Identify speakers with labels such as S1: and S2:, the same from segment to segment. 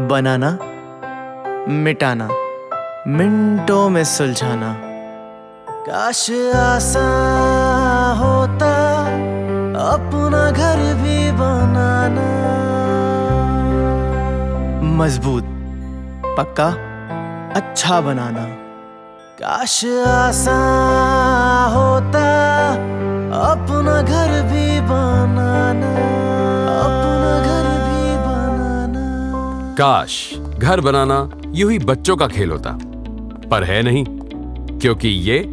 S1: बनाना, मिटाना, मिनटों में सुलझाना। काश आसान होता अपना घर भी बनाना। मजबूत, पक्का, अच्छा बनाना। काश आसान होता अपना घर भी बनाना, अपना घर भी बनाना।
S2: काश घर बनाना यूं ही बच्चों का खेल होता, पर है नहीं, क्योंकि ये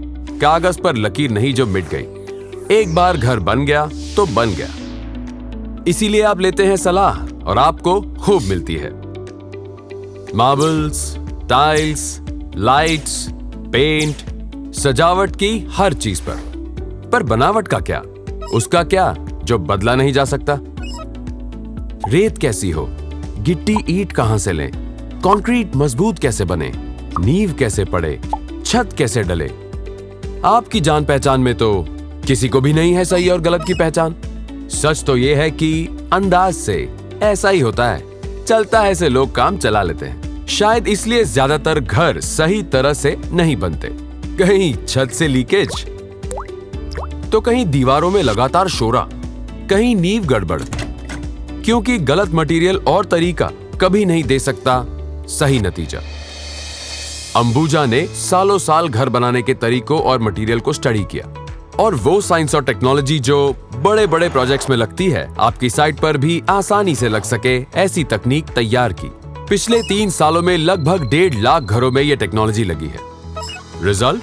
S2: कागज पर लकीर नहीं जो मिट गई। एक बार घर बन गया तो बन गया। इसीलिए आप लेते हैं सलाह और आपको खूब मिलती है। मार्बल्स, टाइल्स, लाइट्स, पेंट, सजावट की हर चीज पर बनावट का क्या? उसका क्या जो बदला नहीं जा सकता? रेत कैसी हो, गिट्टी ईंट कहां से लें, कंक्रीट मजबूत कैसे बने, नींव कैसे पड़े, छत कैसे डले? आपकी जान पहचान में तो किसी को भी नहीं है सही और गलत की पहचान। सच तो यह है कि अंदाज से ऐसा ही होता है, चलता है से लोग काम चला लेते हैं। शायद इसलिए ज्यादातर घर सही तरह से नहीं बनते। कहीं छत से लीकेज, तो कहीं दीवारों में लगातार शोरा, कहीं नींव गड़बड़, क्योंकि गलत मटेरियल और तरीका कभी नहीं दे सकता सही नतीजा। अंबुजा ने सालों साल घर बनाने के तरीकों और मटेरियल को स्टडी किया और वो साइंस और टेक्नोलॉजी जो बड़े बड़े प्रोजेक्ट्स में लगती है, आपकी साइट पर भी आसानी से लग सके, ऐसी तकनीक तैयार की। पिछले 3 सालों में लगभग 1.5 लाख घरों में यह टेक्नोलॉजी लगी है। रिजल्ट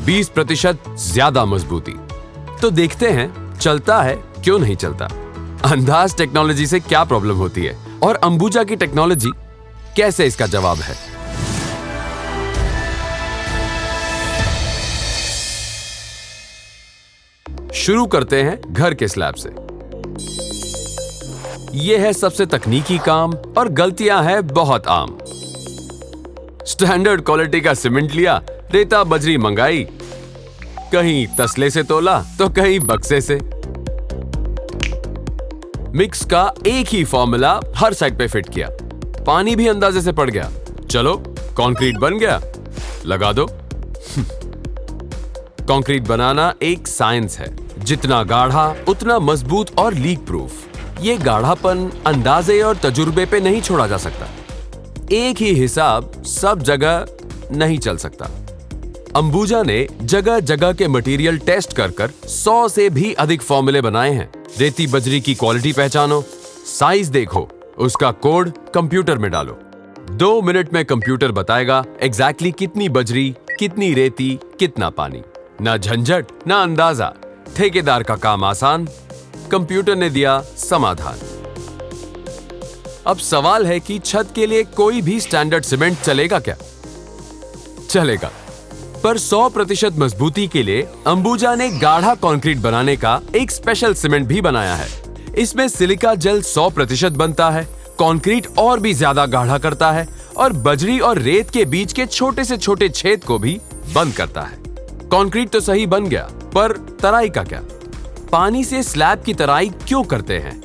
S2: 20% ज्यादा मजबूती। तो देखते हैं चलता है क्यों नहीं चलता, अंदाज टेक्नोलॉजी से क्या प्रॉब्लम होती है और अंबुजा की टेक्नोलॉजी कैसे इसका जवाब है। शुरू करते हैं घर के स्लैब से। यह है सबसे तकनीकी काम और गलतियां हैं बहुत आम। स्टैंडर्ड क्वालिटी का सीमेंट लिया, रेता बजरी मंगाई, कहीं तसले से तोला तो कहीं बक्से से। मिक्स का एक ही फॉर्मूला हर साइड पे फिट किया, पानी भी अंदाजे से पड़ गया, चलो कंक्रीट बन गया, लगा दो। कंक्रीट बनाना एक साइंस है, जितना गाढ़ा उतना मजबूत और लीक प्रूफ। ये गाढ़ापन अंदाजे और तजुर्बे पे नहीं छोड़ा जा सकता। एक ही हिसाब सब जगह नहीं चल सकता। अंबुजा ने जगह जगह के मटेरियल टेस्ट कर 100 से भी अधिक फॉर्मूले बनाए हैं। रेती बजरी की क्वालिटी पहचानो, साइज देखो, उसका कोड कंप्यूटर में डालो। 2 मिनट में कंप्यूटर बताएगा एग्जैक्टली कितनी बजरी, कितनी रेती, कितना पानी। ना झंझट ना अंदाजा, ठेकेदार का काम आसान, कंप्यूटर ने दिया समाधान। अब सवाल है कि छत के लिए कोई भी स्टैंडर्ड सीमेंट चलेगा क्या? चलेगा, पर 100% मजबूती के लिए अंबुजा ने गाढ़ा कंक्रीट बनाने का एक स्पेशल सीमेंट भी बनाया है। इसमें सिलिका जेल 100% बनता है, कंक्रीट और भी ज्यादा गाढ़ा करता है और बजरी और रेत के बीच के छोटे से छोटे छेद को भी बंद करता है। कंक्रीट तो सही बन गया, पर तराई का क्या? पानी से स्लैब की तराई क्यों करते हैं?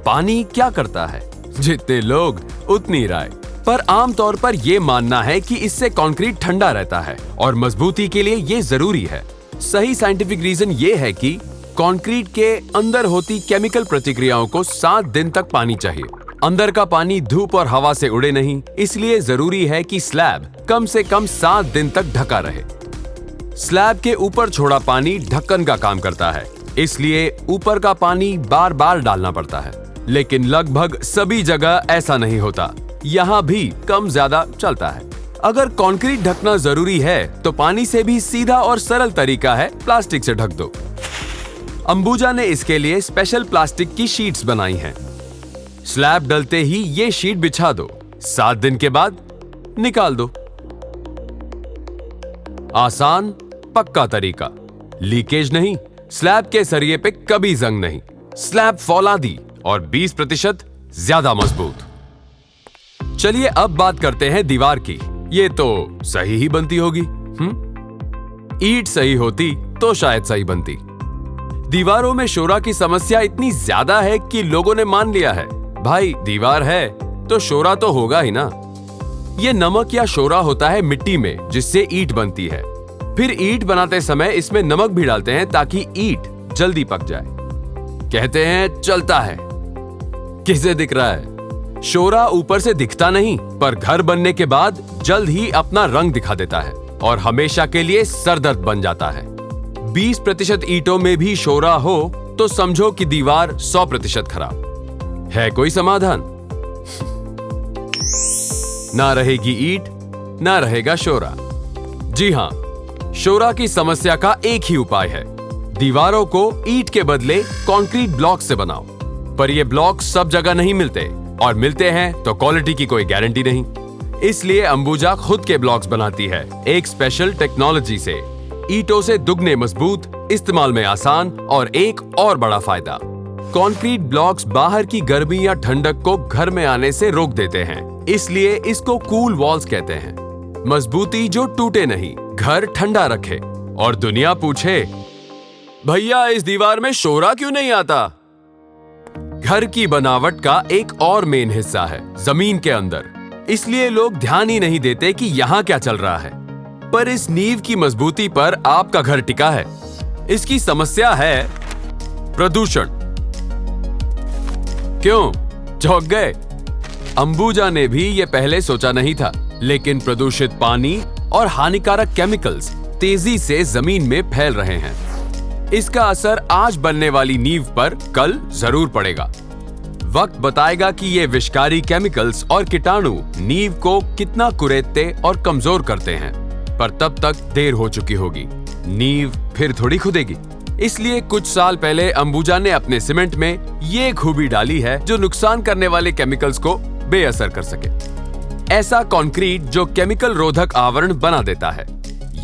S2: पानी क्या करता है? जितने लोग उतनी राय। पर आमतौर पर यह मानना है कि इससे कंक्रीट ठंडा रहता है और मजबूती के लिए यह जरूरी है। सही साइंटिफिक रीजन यह है कि कंक्रीट के अंदर होती केमिकल प्रतिक्रियाओं को 7 दिन तक पानी चाहिए। अंदर का पानी धूप और हवा से उड़े नहीं, इसलिए जरूरी है कि स्लैब कम से कम 7 दिन तक ढका रहे। स्लैब के ऊपर छोड़ा पानी ढक्कन का काम करता है, इसलिए ऊपर का पानी बार बार डालना पड़ता है। लेकिन लगभग सभी जगह ऐसा नहीं होता, यहाँ भी कम ज्यादा चलता है। अगर कंक्रीट ढकना जरूरी है तो पानी से भी सीधा और सरल तरीका है, प्लास्टिक से ढक दो। अंबुजा ने इसके लिए स्पेशल प्लास्टिक की शीट्स बनाई हैं। स्लैब डलते ही ये शीट बिछा दो, 7 दिन के बाद निकाल दो। आसान पक्का तरीका, लीकेज नहीं, स्लैब के सरिये पे कभी जंग नहीं, स्लैब फौलादी और 20% ज्यादा मजबूत। चलिए अब बात करते हैं दीवार की। ये तो सही ही बनती होगी। ईंट सही होती तो शायद सही बनती। दीवारों में शोरा की समस्या इतनी ज्यादा है कि लोगों ने मान लिया है, भाई दीवार है तो शोरा तो होगा ही ना। ये नमक या शोरा होता है मिट्टी में, जिससे ईंट बनती है। फिर ईंट बनाते समय इसमें नमक भी डालते हैं ताकि ईंट जल्दी पक जाए। कहते हैं चलता है। किसे दिख रहा है? शोरा ऊपर से दिखता नहीं, पर घर बनने के बाद जल्द ही अपना रंग दिखा देता है और हमेशा के लिए सरदर्द बन जाता है। 20% ईंटों में भी शोरा हो तो समझो कि दीवार 100% खराब है। कोई समाधान? ना रहेगी ईंट, ना रहेगा शोरा। जी हां, शोरा की समस्या का एक ही उपाय है, दीवारों को ईंट के बदले कंक्रीट ब्लॉक से बनाओ। पर ये ब्लॉक सब जगह नहीं मिलते, और मिलते हैं तो क्वालिटी की कोई गारंटी नहीं। इसलिए अंबुजा खुद के ब्लॉक्स बनाती है, एक स्पेशल टेक्नोलॉजी से। ईंटों से दुगने मजबूत, इस्तेमाल में आसान, और एक और बड़ा फायदा, कंक्रीट ब्लॉक्स बाहर की गर्मी या ठंडक को घर में आने से रोक देते हैं, इसलिए इसको कूल वॉल्स कहते हैं। मजबूती जो टूटे नहीं, घर ठंडा रखे, और दुनिया पूछे भैया इस दीवार में शोरा क्यों नहीं आता? घर की बनावट का एक और मेन हिस्सा है जमीन के अंदर, इसलिए लोग ध्यान ही नहीं देते कि यहाँ क्या चल रहा है। पर इस नींव की मजबूती पर आपका घर टिका है। इसकी समस्या है प्रदूषण। क्यों चौंक गए? अंबुजा ने भी ये पहले सोचा नहीं था, लेकिन प्रदूषित पानी और हानिकारक केमिकल्स तेजी से जमीन में फैल रहे हैं। इसका असर आज बनने वाली नींव पर कल जरूर पड़ेगा। वक्त बताएगा कि ये विषकारी केमिकल्स और कीटाणु नींव को कितना कुरेदते और कमजोर करते हैं, पर तब तक देर हो चुकी होगी। नींव फिर थोड़ी खुदेगी। इसलिए कुछ साल पहले अंबुजा ने अपने सीमेंट में ये खूबी डाली है जो नुकसान करने वाले केमिकल्स को बेअसर कर सके। ऐसा कंक्रीट जो केमिकल रोधक आवरण बना देता है।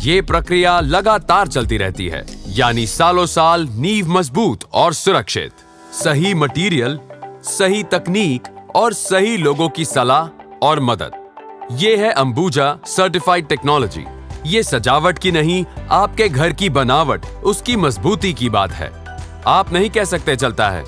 S2: ये प्रक्रिया लगातार चलती रहती है, यानी सालों साल नींव मजबूत और सुरक्षित। सही मटेरियल, सही तकनीक और सही लोगों की सलाह और मदद। ये है अंबुजा सर्टिफाइड टेक्नोलॉजी। ये सजावट की नहीं, आपके घर की बनावट, उसकी मजबूती की बात है। आप नहीं कह सकते चलता है,